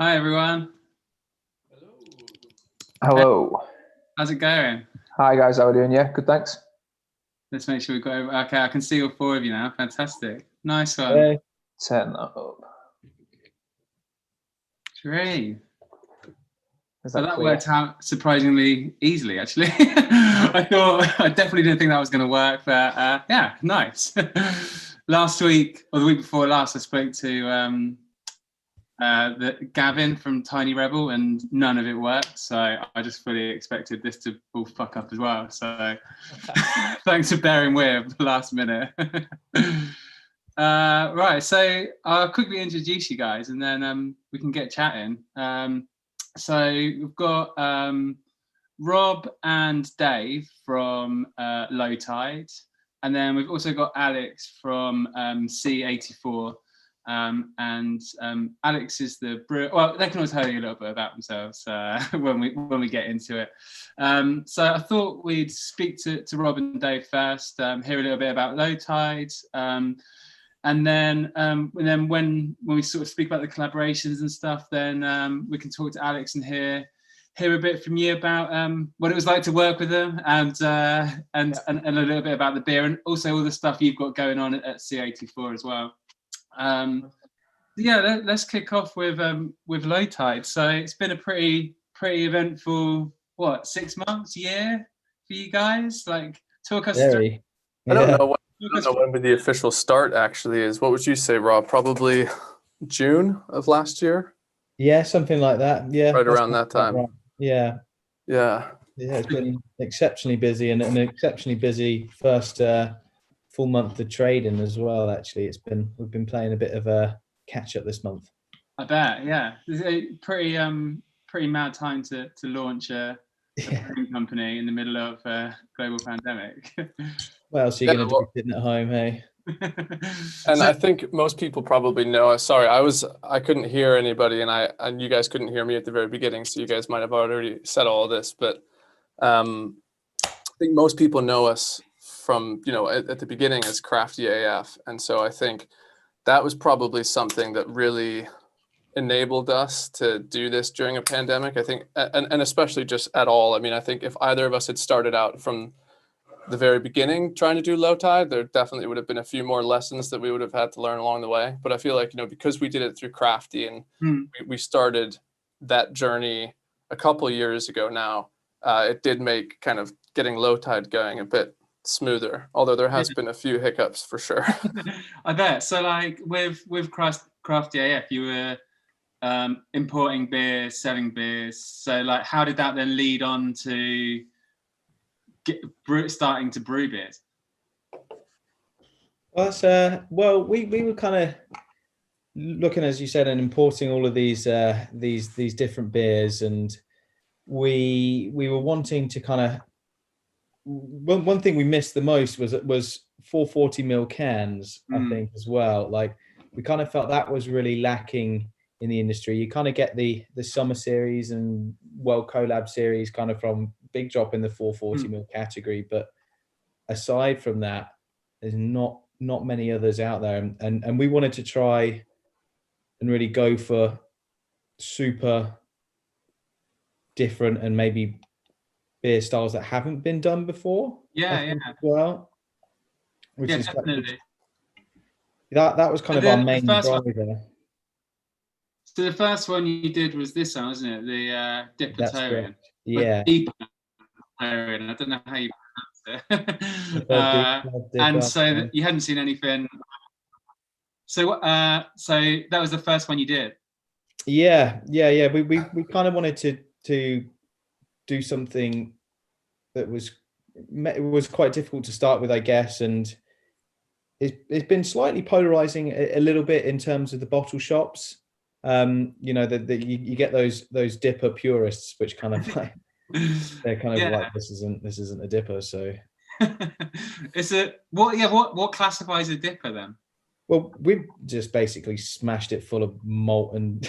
Hi everyone. Hello. How's it going? Hi guys, how are we doing? Yeah, good, thanks. Let's make sure we've got okay, I can see all four of you now. Fantastic. Nice one. Yeah. Turn that up. Great. Is So that that clear? worked out surprisingly easily, actually. I definitely didn't think that was going to work, but yeah, nice. Last week, or the week before last, I spoke to Gavin from Tiny Rebel, and none of it worked. So I just fully expected this to all fuck up as well. So thanks for bearing with the last minute. Right, so I'll quickly introduce you guys, and then we can get chatting. So we've got Rob and Dave from Lowtide, and then we've also got Alex from C84. And Alex is the brewer. Well, they can always tell you a little bit about themselves when we get into it. So I thought we'd speak to Rob and Dave first, hear a little bit about Lowtide, and then when we sort of speak about the collaborations and stuff, then we can talk to Alex and hear a bit from you about what it was like to work with them, and a little bit about the beer, and also all the stuff you've got going on at C84 as well. Yeah, let's kick off with Lowtide. So it's been a pretty eventful 6 months, year for you guys. Like, talk us through. Yeah. I don't know when the official start actually is. What would you say, Rob? Probably June of last year? Yeah, something like that. Yeah. Right around that time. Right. Yeah. Yeah. Yeah, it's been exceptionally busy, and an exceptionally busy first full month of trading as well. Actually, we've been playing a bit of a catch up this month. I bet, yeah. It's a pretty mad time to launch a brewing company in the middle of a global pandemic. What else are you going to do sitting at home, hey? And I think most people probably know. Sorry, I couldn't hear anybody, and you guys couldn't hear me at the very beginning, so you guys might have already said all of this. But I think most people know us from at the beginning as Crafty AF, and so I think that was probably something that really enabled us to do this during a pandemic. I think, and especially just at all. I mean, I think if either of us had started out from the very beginning trying to do Lowtide, there definitely would have been a few more lessons that we would have had to learn along the way. But I feel like, because we did it through Crafty, and we started that journey a couple years ago now, it did make kind of getting Lowtide going a bit smoother, although there has been a few hiccups for sure. I bet. So like with Crafty AF, you were importing beers, selling beers. So like, how did that then lead on to starting to brew beers? Well, we were kind of looking, as you said, and importing all of these different beers, and we were wanting to kind of, one thing we missed the most was 440ml cans, I think, as well. Like, we kind of felt that was really lacking in the industry. You kind of get the summer series and World Collab series kind of from big drop in the 440ml category, but aside from that, there's not many others out there, and we wanted to try and really go for super different and maybe beer styles that haven't been done before. Yeah. As well, which is definitely. That was kind of our main driver. So the first one you did was this one, wasn't it? The Dipletarian. Yeah. I don't know how you pronounce it. And so you hadn't seen anything. So that was the first one you did. Yeah. We kind of wanted to do something that was quite difficult to start with, I guess, and it's been slightly polarizing a little bit in terms of the bottle shops. You get those dipper purists, which kind of like they're kind of like, this isn't a dipper. So what classifies a dipper then? Well, we just basically smashed it full of malt and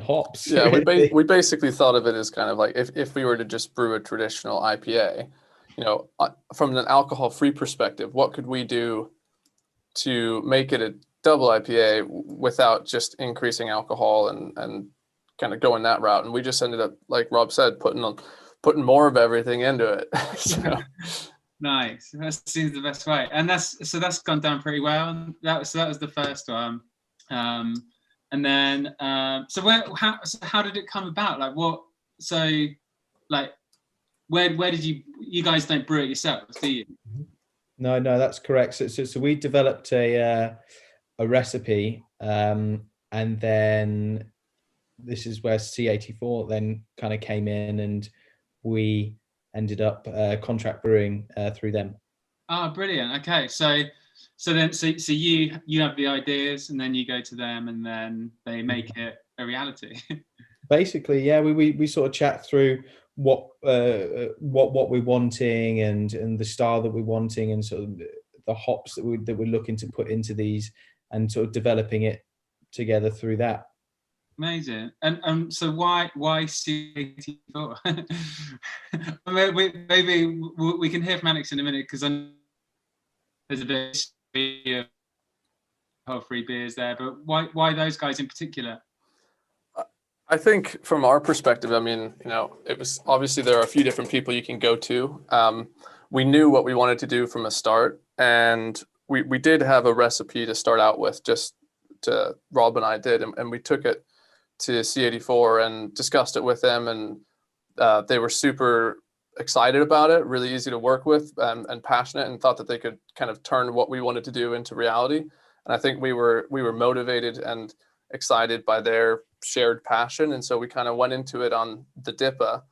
hops. Yeah, we basically thought of it as kind of like if we were to just brew a traditional IPA, from an alcohol-free perspective, what could we do to make it a double IPA without just increasing alcohol and kind of going that route, and we just ended up, like Rob said, putting more of everything into it. So. Nice. That seems the best way, and that's gone down pretty well. That was the first one, and then how did it come about? Like what? So, like, where did you guys don't brew it yourselves, do you? No, that's correct. So we developed a recipe, and then this is where C84 then kind of came in, and we ended up contract brewing through them. Oh, brilliant. Okay, so you have the ideas, and then you go to them, and then they make it a reality. Basically, yeah, we sort of chat through what we're wanting and the style that we're wanting, and sort of the hops that we're looking to put into these, and sort of developing it together through that. Amazing. And so why C84? maybe we can hear from Alex in a minute, because there's a bit of alcohol-free beers there, but why those guys in particular? I think from our perspective, I mean, it was obviously there are a few different people you can go to. We knew what we wanted to do from a start, and we did have a recipe to start out with, Rob and I did, and we took it to C84 and discussed it with them, and they were super excited about it, really easy to work with, and passionate, and thought that they could kind of turn what we wanted to do into reality. And I think we were motivated and excited by their shared passion, and so we kind of went into it on the DIPA,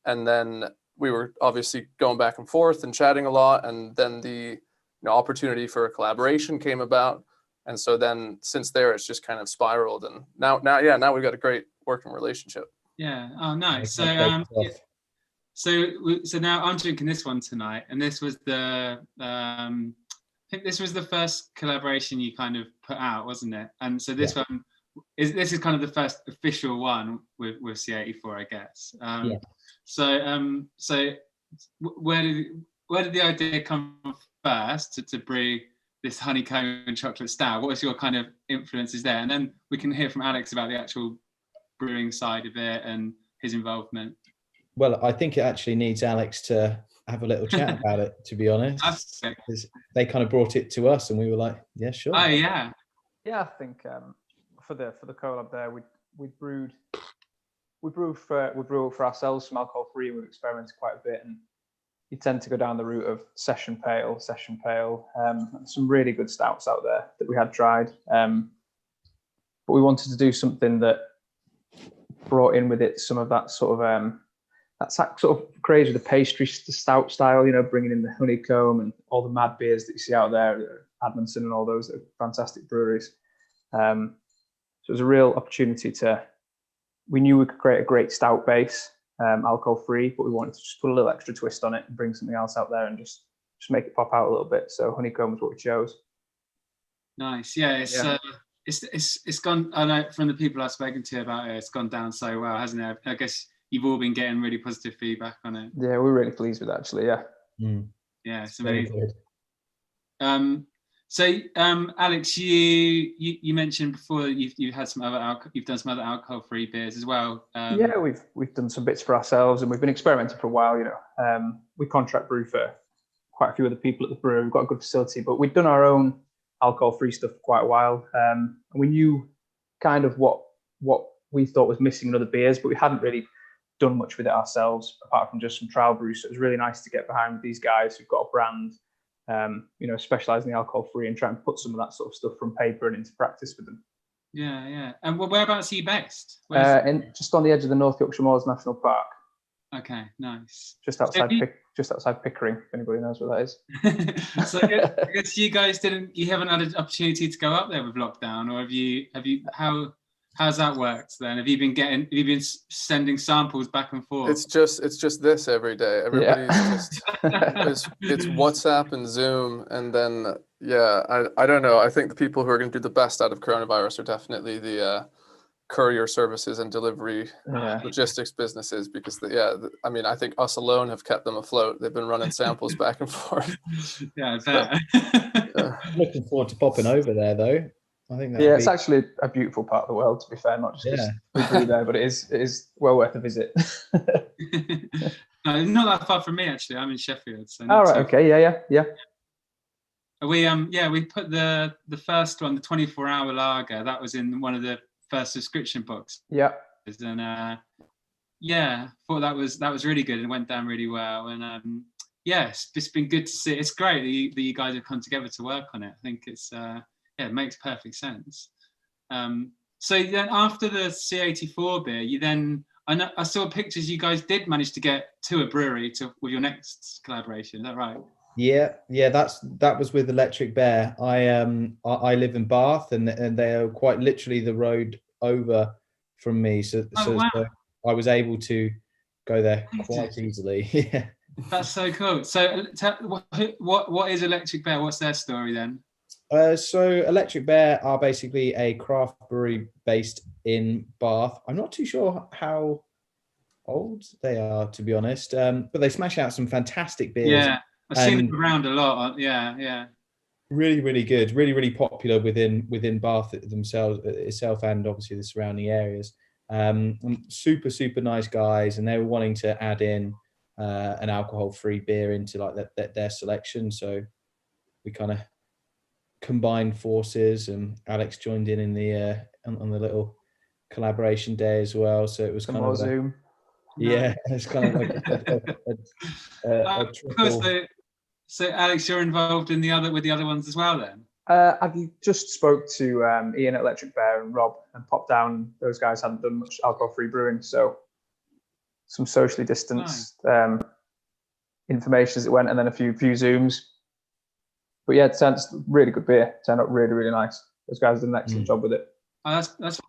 and then we were obviously going back and forth and chatting a lot, and then the opportunity for a collaboration came about. And so then since there, it's just kind of spiraled, and now we've got a great working relationship. Yeah. Oh, nice. So now I'm drinking this one tonight, and this was I think this was the first collaboration you kind of put out, wasn't it? And so this one is kind of the first official one with C84, I guess. So where did the idea come first to brew this honeycomb and chocolate stout? What was your kind of influences there? And then we can hear from Alex about the actual brewing side of it and his involvement. Well, I think it actually needs Alex to have a little chat about it, to be honest. They kind of brought it to us, and we were like, yeah, sure. Oh yeah. Yeah, I think for the collab there, we brew for ourselves some alcohol free, and we've experimented quite a bit, and you tend to go down the route of session pale, some really good stouts out there that we had tried. But we wanted to do something that brought in with it some of that sort of that's that sort of craze with the pastry stout style, bringing in the honeycomb and all the mad beers that you see out there, Admonson and all those fantastic breweries. So it was a real opportunity we knew we could create a great stout base, alcohol free, but we wanted to just put a little extra twist on it and bring something else out there and just make it pop out a little bit. So honeycomb was what we chose. Nice. Yeah, it's gone. I know from the people I've spoken to about it, it's gone down so well, hasn't it? I guess you've all been getting really positive feedback on it. Yeah, we're really pleased with it, actually. Yeah. Yeah, it's amazing. So Alex, you mentioned before that you've had you've done some other alcohol-free beers as well. Yeah, we've done some bits for ourselves, and we've been experimenting for a while. We contract brew for quite a few other people at the brewery. We've got a good facility, but we've done our own alcohol-free stuff for quite a while, and we knew kind of what we thought was missing in other beers, but we hadn't really done much with it ourselves apart from just some trial brews. So it was really nice to get behind these guys who've got a brand, specialize in the alcohol free, and try and put some of that sort of stuff from paper and into practice with them. Yeah. And whereabouts are you based? Just on the edge of the North Yorkshire Moors National Park. Okay, nice. Just outside Pickering, if anybody knows what that is. So I guess you haven't had an opportunity to go up there with lockdown, or have you how's that worked then? Have you been sending samples back and forth? It's just this every day. Everybody's it's WhatsApp and Zoom, and then I don't know. I think the people who are going to do the best out of coronavirus are definitely the courier services and delivery logistics businesses, because I think us alone have kept them afloat. They've been running samples back and forth. Yeah, I bet. Looking forward to popping over there though. I think Yeah, it's actually a beautiful part of the world, to be fair, not just because we brew there, but it is well worth a visit. No, not that far from me actually. I'm in Sheffield, so All not right, too okay, yeah. we put the first one, the 24-hour lager, that was in one of the first subscription boxes. Yeah. And thought that was really good and went down really well. And it's been good to see. It's great that you guys have come together to work on it. I think it's it makes perfect sense. So then after the C84 beer, I saw pictures you guys did manage to get to a brewery with your next collaboration. Is that right? Yeah, that was with Electric Bear. I live in Bath, and they are quite literally the road over from me. So I was able to go there quite easily. Yeah, that's so cool. So what is Electric Bear? What's their story then? So Electric Bear are basically a craft brewery based in Bath. I'm not too sure how old they are, to be honest, but they smash out some fantastic beers. Yeah, I've seen them around a lot. Yeah. Really, really good. Really, really popular within Bath themselves itself, and obviously the surrounding areas. Super, super nice guys, and they were wanting to add in an alcohol-free beer into like their selection. So we kind of combined forces, and Alex joined in the on the little collaboration day as well. So it was kind of Zoom. Yeah, it's kind of like a triple. So Alex, you're involved in with the other ones as well then? I've just spoke to Ian at Electric Bear and Rob and popped down. Those guys hadn't done much alcohol-free brewing, so some socially distanced information as it went, and then a few Zooms. But yeah, it's really good beer. Turned out really, really nice. Those guys did an excellent job with it. Oh, that's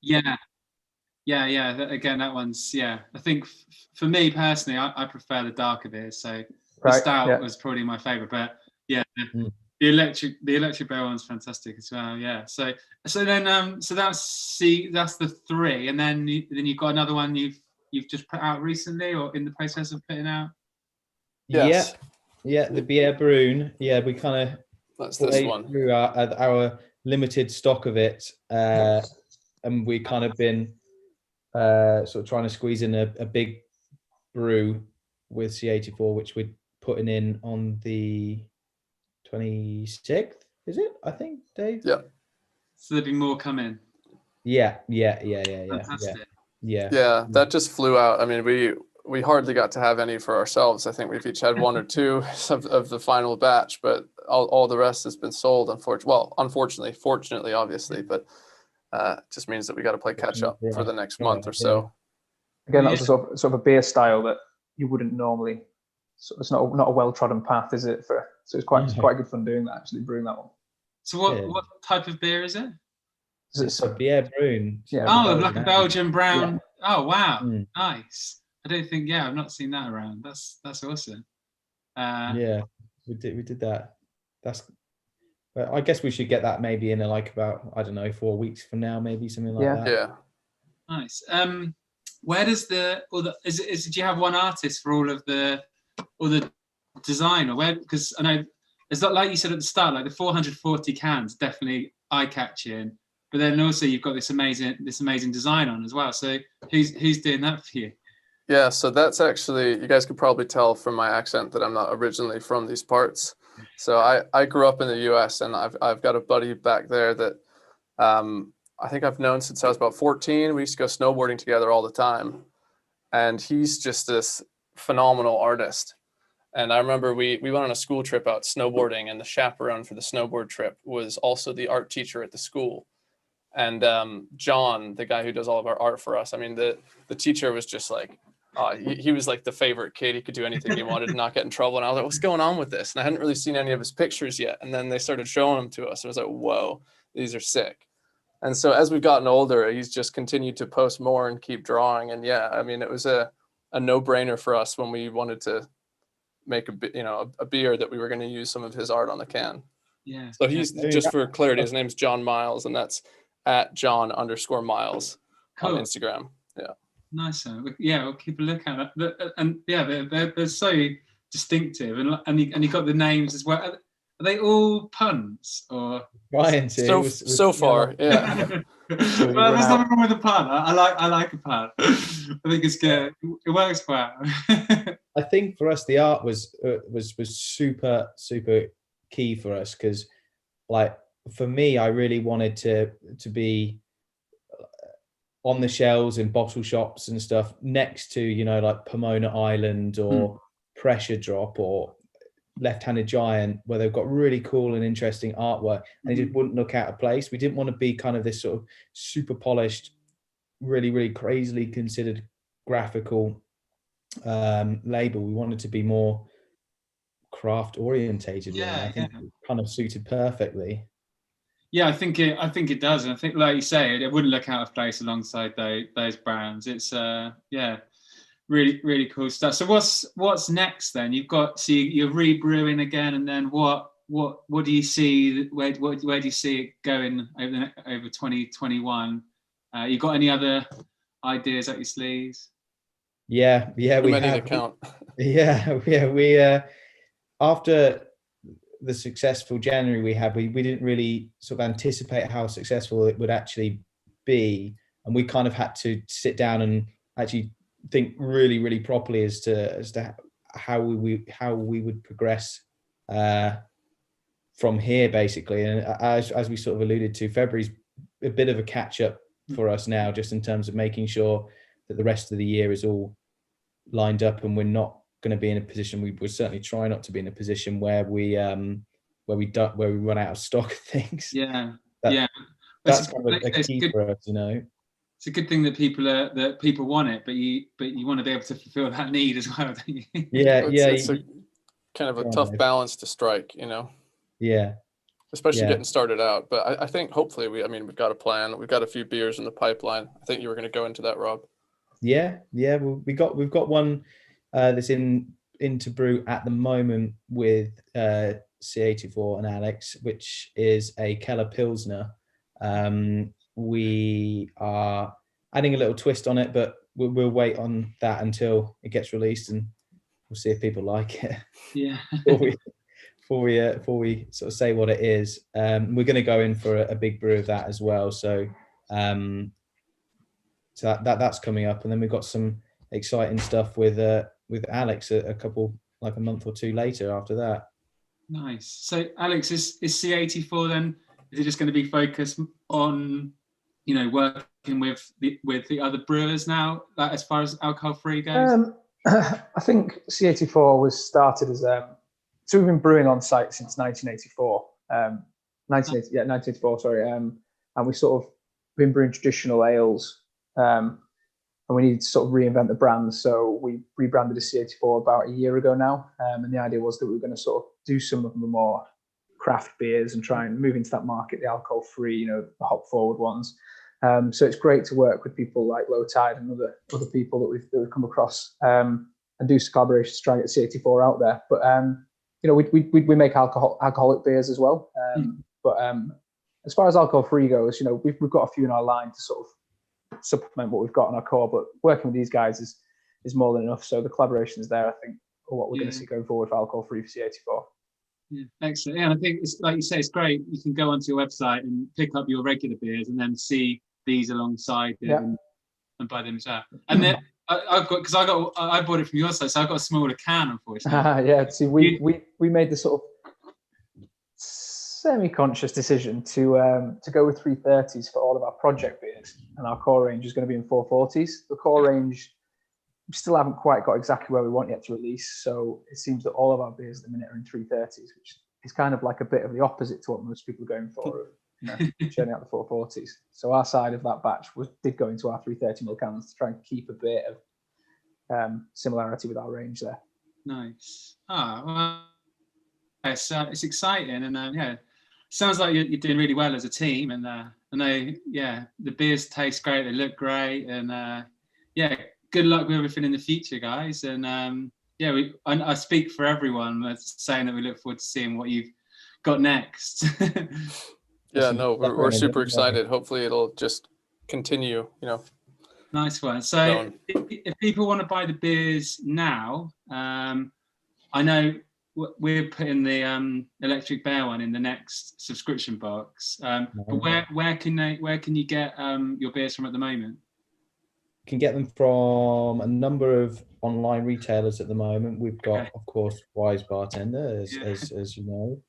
yeah. Again, that one's I think for me personally, I prefer the darker beers. So the stout was probably my favorite, but the electric bear one's fantastic as well. Yeah. So then so that's the 3, and then you've got another one you've just put out recently or in the process of putting out. Yes. Yeah, the Beer Broom. Yeah, we kind of that's this one through our limited stock of it, and we kind of been sort of trying to squeeze in a big brew with C84, which we're putting in on the 26th. Is it? I think, Dave. Yeah. So there'll be more coming. Yeah. Fantastic. Yeah. That just flew out. I mean, we hardly got to have any for ourselves. I think we've each had 1 or 2 of the final batch, but all the rest has been sold. Unfortunately, fortunately, obviously, but it just means that we got to play catch up for the next month or so. Again, that was a sort of a beer style that you wouldn't normally. So it's not a well-trodden path, is it? So it's quite good fun doing that. Actually, brewing that one. So what type of beer is it? It's a Beer Broom. Yeah. Oh, like a Belgian brown. Yeah. Oh wow, nice. I don't think I've not seen that around. That's awesome. Yeah, we did that. I guess we should get that maybe in about, I don't know, 4 weeks from now, maybe something like that. Yeah. Nice. Where does do you have one artist for all the design, or where? Because I know it's not like you said at the start, like the 440 cans definitely eye-catching, but then also you've got this amazing design on as well. So who's doing that for you? Yeah, so that's actually, you guys could probably tell from my accent that I'm not originally from these parts. So I grew up in the US, and I've got a buddy back there that I think I've known since I was about 14. We used to go snowboarding together all the time. And he's just this phenomenal artist. And I remember we went on a school trip out snowboarding, and the chaperone for the snowboard trip was also the art teacher at the school. And John, the guy who does all of our art for us, I mean, the teacher was just like, he was like the favorite kid. He could do anything he wanted and not get in trouble. And I was like, what's going on with this? And I hadn't really seen any of his pictures yet. And then they started showing them to us. I was like, whoa, these are sick. And so as we've gotten older, he's just continued to post more and keep drawing. And yeah, I mean, it was a no-brainer for us when we wanted to make a beer that we were going to use some of his art on the can. Yeah. So he's, just for clarity, his name's John Miles, and that's at John_Miles on Instagram. Yeah. Nice. Yeah, we'll keep a look at it. And yeah, they're so distinctive, and you got the names as well. are they all punts or? Trying to. So far, yeah. Well, there's nothing wrong with a pun. I like a pun. I think it's good. It works well. I think for us the art was super key for us, because like for me I really wanted to be on the shelves in bottle shops and stuff next to, you know, like Pomona Island or Pressure Drop or Left-Handed Giant, where they've got really cool and interesting artwork, and it just wouldn't look out of place. We didn't want to be kind of this sort of super polished, really crazily considered graphical label. We wanted to be more craft orientated. Really. I think it kind of suited perfectly. Yeah, I think it does, and I think, like you say, it wouldn't look out of place alongside those brands. It's really cool stuff. So what's next then? You've got, so you're rebrewing again, and then what do you see? Where do you see it going over 2021? You got any other ideas up your sleeves? Yeah, we have. We after the successful January we had, we didn't really sort of anticipate how successful it would actually be, and we kind of had to sit down and actually think really properly as to how we would progress from here, basically. And as we sort of alluded to, February's a bit of a catch up for us now, just in terms of making sure that the rest of the year is all lined up, and we're not going to be in a position, we would certainly try not to be in a position where we run out of stock of things. That's kind of a key for us, you know. It's a good thing that people want it, but you want to be able to fulfill that need as well, don't you? It's a kind of a tough balance to strike, you know. Especially getting started out. But I think hopefully we've got a plan. We've got a few beers in the pipeline. I think you were going to go into that, Rob. Well, we've got one that's into brew at the moment with C84 and Alex, which is a Keller Pilsner. We are adding a little twist on it, but we'll wait on that until it gets released, and we'll see if people like it. Before we sort of say what it is. We're going to go in for a big brew of that as well. So that's coming up, and then we've got some exciting stuff with Alex a couple, like a month or two later after that. Nice. So Alex, is C84 then? Is it just going to be focused on, you know, working with the other brewers now, as far as alcohol-free goes? I think C84 was started as so we've been brewing on site since 1984. 1984. Sorry. And we sort of been brewing traditional ales, and we needed to sort of reinvent the brand. So we rebranded as C84 about a year ago now. And the idea was that we were going to sort of do some of the more craft beers and try and move into that market, the alcohol-free, you know, the hop-forward ones. So it's great to work with people like Lowtide and other people that we've come across, and do some collaborations to try and get C84 out there. But you know, we make alcoholic beers as well. But as far as alcohol-free goes, you know, we've got a few in our line to sort of supplement what we've got in our core. But working with these guys is more than enough. So the collaborations there, I think, are what we're going to see going forward for alcohol-free for C84. Yeah, excellent. Yeah, and I think it's like you say, it's great. You can go onto your website and pick up your regular beers, and then see these alongside them and buy them as well. And then I bought it from your site, so I got a smaller can, unfortunately. See, we made the sort of semi-conscious decision to go with 330s for all of our project beers, and our core range is going to be in 440s. The core range, we still haven't quite got exactly where we want yet to release, so it seems that all of our beers at the minute are in 330s, which is kind of like a bit of the opposite to what most people are going for, you know, churning out the 440s. So our side of that batch did go into our 330ml cans to try and keep a bit of similarity with our range there. Nice. Well, it's exciting, and sounds like you're doing really well as a team, and I know, the beers taste great, they look great, and good luck with everything in the future, guys. And I speak for everyone saying that we look forward to seeing what you've got next. We're super excited. Hopefully it'll just continue, you know. Nice one. So if people want to buy the beers now, I know we're putting the Electric Bear one in the next subscription box. But where can you get your beers from at the moment? You can get them from a number of online retailers at the moment. We've got, of course, Wise Bartender, as you know.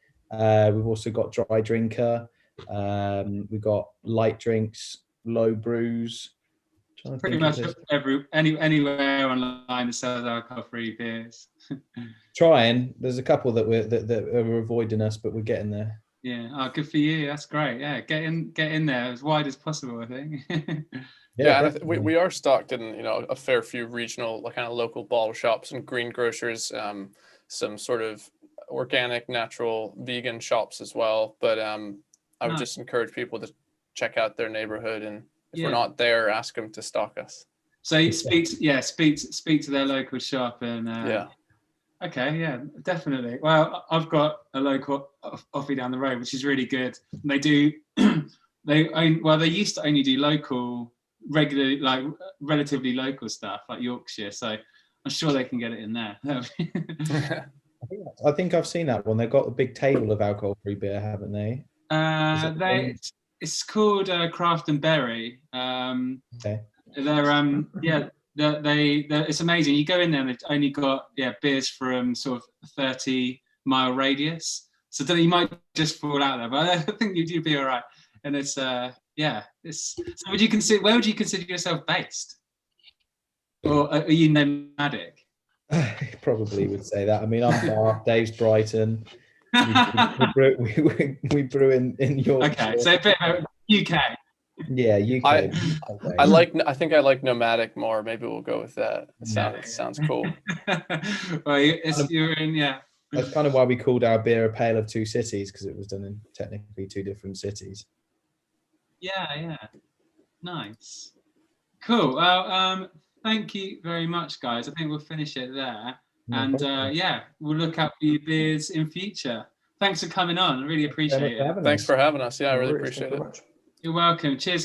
We've also got Dry Drinker. We've got light drinks, low brews. Pretty much anywhere online that sells alcohol-free beers. Trying. There's a couple that are avoiding us, but we're getting there. Yeah. Oh, good for you. That's great. Yeah. Get in there as wide as possible, I think. Yeah, and we are stocked in a fair few regional, kind of local bottle shops and green grocers, some sort of organic, natural, vegan shops as well. But I would just encourage people to check out their neighborhood, and if we're not there, ask them to stock us. So speak to their local shop and Okay, yeah, definitely. Well, I've got a local offie down the road, which is really good. And they do they used to only do local, regular, relatively local stuff like Yorkshire. So I'm sure they can get it in there. I think I've seen that one. They've got a big table of alcohol-free beer, haven't they? It's called Craft and Berry. Okay. They're it's amazing. You go in there and they've only got beers from sort of 30-mile radius. So you might just fall out there, but I think you'd be all right. And it's so where would you consider yourself based? Or are you nomadic? I probably would say that. I mean, I'm Bath, Dave's Brighton. We brew in Yorkshire. Okay, so a bit of UK. Yeah, UK. I think I like nomadic more. Maybe we'll go with that. It sounds cool. Well, you're in, That's kind of why we called our beer a Pale of Two Cities, because it was done in technically two different cities. Yeah. Nice. Cool. Well, thank you very much, guys. I think we'll finish it there. And we'll look out for your beers in future. Thanks for coming on. I really appreciate it. Thanks for having us. Yeah, I really appreciate it. You're welcome. Cheers.